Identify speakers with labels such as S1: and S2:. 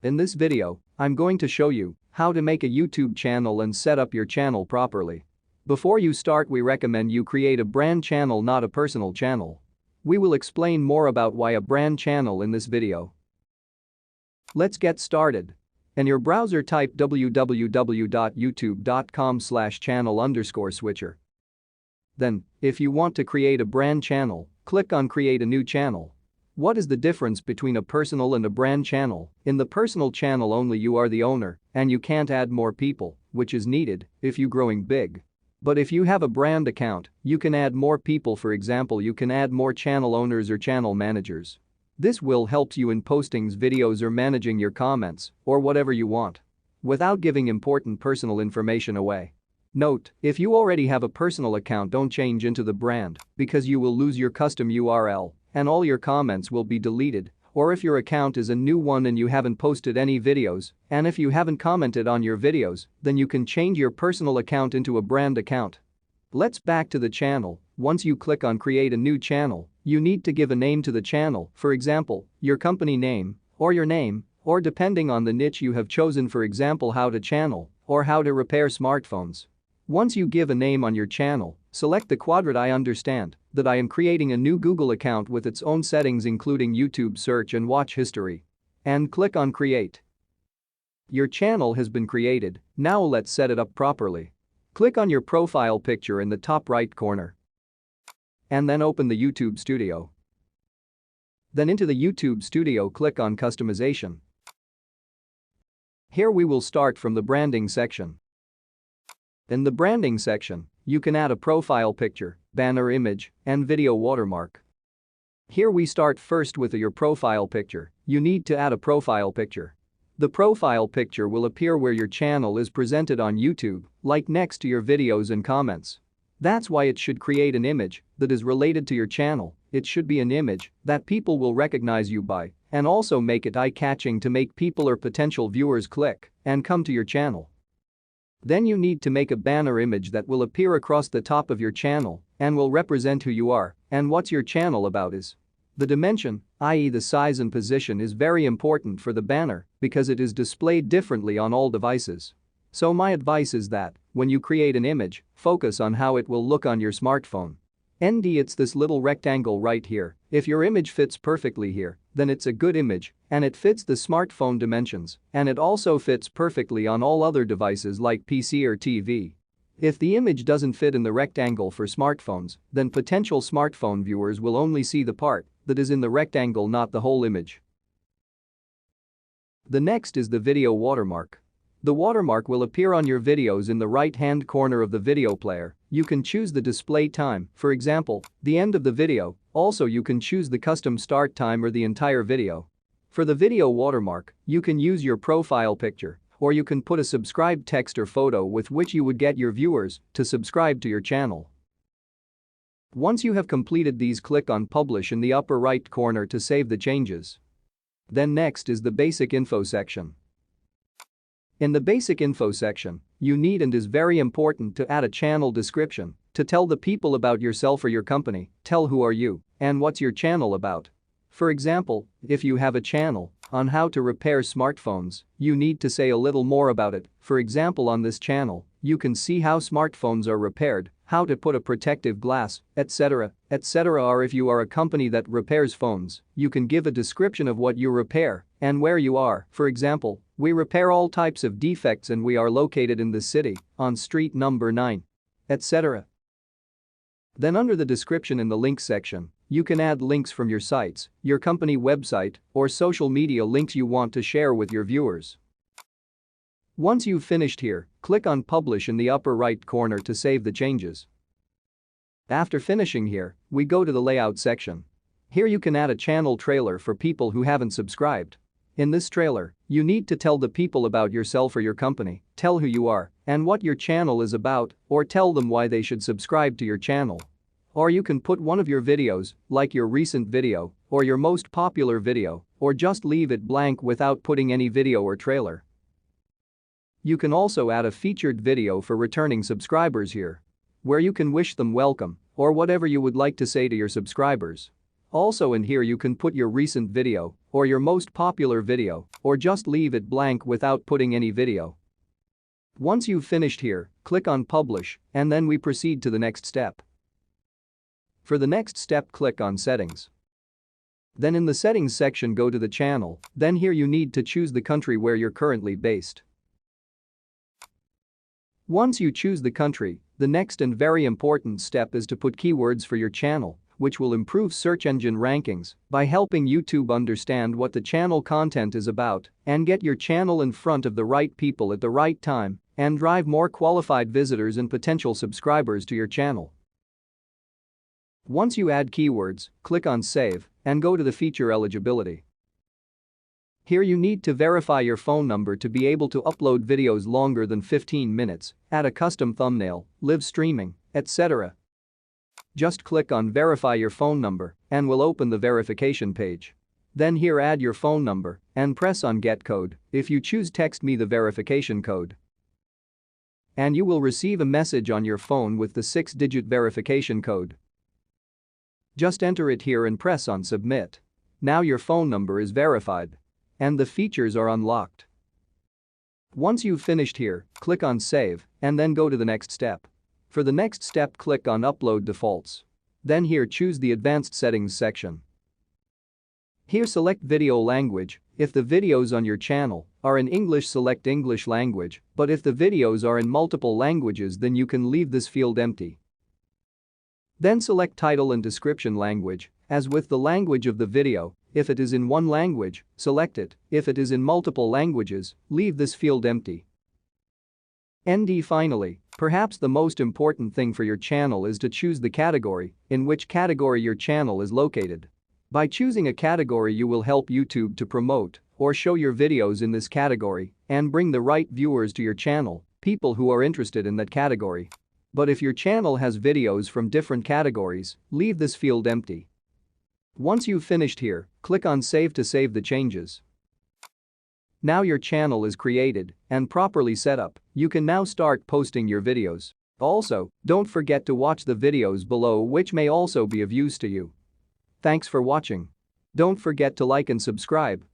S1: In this video, I'm going to show you how to make a YouTube channel and set up your channel properly. Before you start, we recommend you create a brand channel, not a personal channel. We will explain more about why a brand channel in this video. Let's get started. In your browser, type www.youtube.com/channel_switcher. Then, if you want to create a brand channel, click on Create a new channel. What is the difference between a personal and a brand channel? In the personal channel, only you are the owner, and you can't add more people, which is needed if you're growing big. But if you have a brand account, you can add more people. For example, you can add more channel owners or channel managers. This will help you in postings, videos, or managing your comments, or whatever you want, without giving important personal information away. Note, if you already have a personal account, don't change into the brand because you will lose your custom URL and all your comments will be deleted. Or if your account is a new one and you haven't posted any videos, and if you haven't commented on your videos, then you can change your personal account into a brand account. Let's back to the channel. Once you click on Create a new channel, you need to give a name to the channel, for example, your company name, or your name, or depending on the niche you have chosen, for example, how to channel, or how to repair smartphones. Once you give a name on your channel, select the quadrant I understand that I am creating a new Google account with its own settings including YouTube search and watch history. And click on Create. Your channel has been created, now let's set it up properly. Click on your profile picture in the top right corner. And then open the YouTube Studio. Then into the YouTube Studio, click on Customization. Here we will start from the branding section. In the branding section, you can add a profile picture, banner image, and video watermark. Here we start first with your profile picture. You need to add a profile picture. The profile picture will appear where your channel is presented on YouTube, like next to your videos and comments. That's why it should create an image that is related to your channel. It should be an image that people will recognize you by, and also make it eye-catching to make people or potential viewers click and come to your channel. Then you need to make a banner image that will appear across the top of your channel and will represent who you are and what your channel about is. The dimension, i.e. the size and position, is very important for the banner because it is displayed differently on all devices. So my advice is that, when you create an image, focus on how it will look on your smartphone. It's this little rectangle right here. If your image fits perfectly here, then it's a good image and it fits the smartphone dimensions, and it also fits perfectly on all other devices like PC or TV. If the image doesn't fit in the rectangle for smartphones, then potential smartphone viewers will only see the part that is in the rectangle, not the whole image. The next is the video watermark. The watermark will appear on your videos in the right-hand corner of the video player. You can choose the display time, for example, the end of the video. Also, you can choose the custom start time or the entire video. For the video watermark, you can use your profile picture, or you can put a subscribe text or photo with which you would get your viewers to subscribe to your channel. Once you have completed these, click on Publish in the upper right corner to save the changes. Then next is the basic info section. In the basic info section, you need and is very important to add a channel description to tell the people about yourself or your company. Tell who are you and what's your channel about. For example, if you have a channel on how to repair smartphones, you need to say a little more about it. For example, on this channel, you can see how smartphones are repaired, how to put a protective glass, etc., etc. Or if you are a company that repairs phones, you can give a description of what you repair and where you are. For example, we repair all types of defects and we are located in the city, on street number 9, etc. Then under the description in the links section, you can add links from your sites, your company website, or social media links you want to share with your viewers. Once you've finished here, click on Publish in the upper right corner to save the changes. After finishing here, we go to the layout section. Here you can add a channel trailer for people who haven't subscribed. In this trailer, you need to tell the people about yourself or your company, tell who you are and what your channel is about, or tell them why they should subscribe to your channel. Or you can put one of your videos, like your recent video or your most popular video, or just leave it blank without putting any video or trailer. You can also add a featured video for returning subscribers here, where you can wish them welcome or whatever you would like to say to your subscribers. Also in here you can put your recent video or your most popular video, or just leave it blank without putting any video. Once you've finished here, click on Publish, and then we proceed to the next step. For the next step, click on Settings. Then in the Settings section, go to the channel, then here you need to choose the country where you're currently based. Once you choose the country, the next and very important step is to put keywords for your channel, which will improve search engine rankings by helping YouTube understand what the channel content is about and get your channel in front of the right people at the right time and drive more qualified visitors and potential subscribers to your channel. Once you add keywords, click on Save and go to the feature eligibility. Here you need to verify your phone number to be able to upload videos longer than 15 minutes, add a custom thumbnail, live streaming, etc. Just click on Verify your phone number and we'll open the verification page. Then here add your phone number and press on Get Code. If you choose text me the verification code. And you will receive a message on your phone with the 6-digit verification code. Just enter it here and press on Submit. Now your phone number is verified. And the features are unlocked. Once you've finished here, click on Save and then go to the next step. For the next step, click on Upload Defaults. Then here choose the Advanced Settings section. Here select Video Language. If the videos on your channel are in English, select English language, but if the videos are in multiple languages, then you can leave this field empty. Then select Title and Description Language. As with the language of the video, if it is in one language, select it. If it is in multiple languages, leave this field empty. Finally, perhaps the most important thing for your channel is to choose the category in which category your channel is located. By choosing a category, you will help YouTube to promote or show your videos in this category and bring the right viewers to your channel, people who are interested in that category. But if your channel has videos from different categories, leave this field empty. Once you've finished here, click on Save to save the changes. Now your channel is created and properly set up. You can now start posting your videos. Also, don't forget to watch the videos below, which may also be of use to you. Thanks for watching. Don't forget to like and subscribe.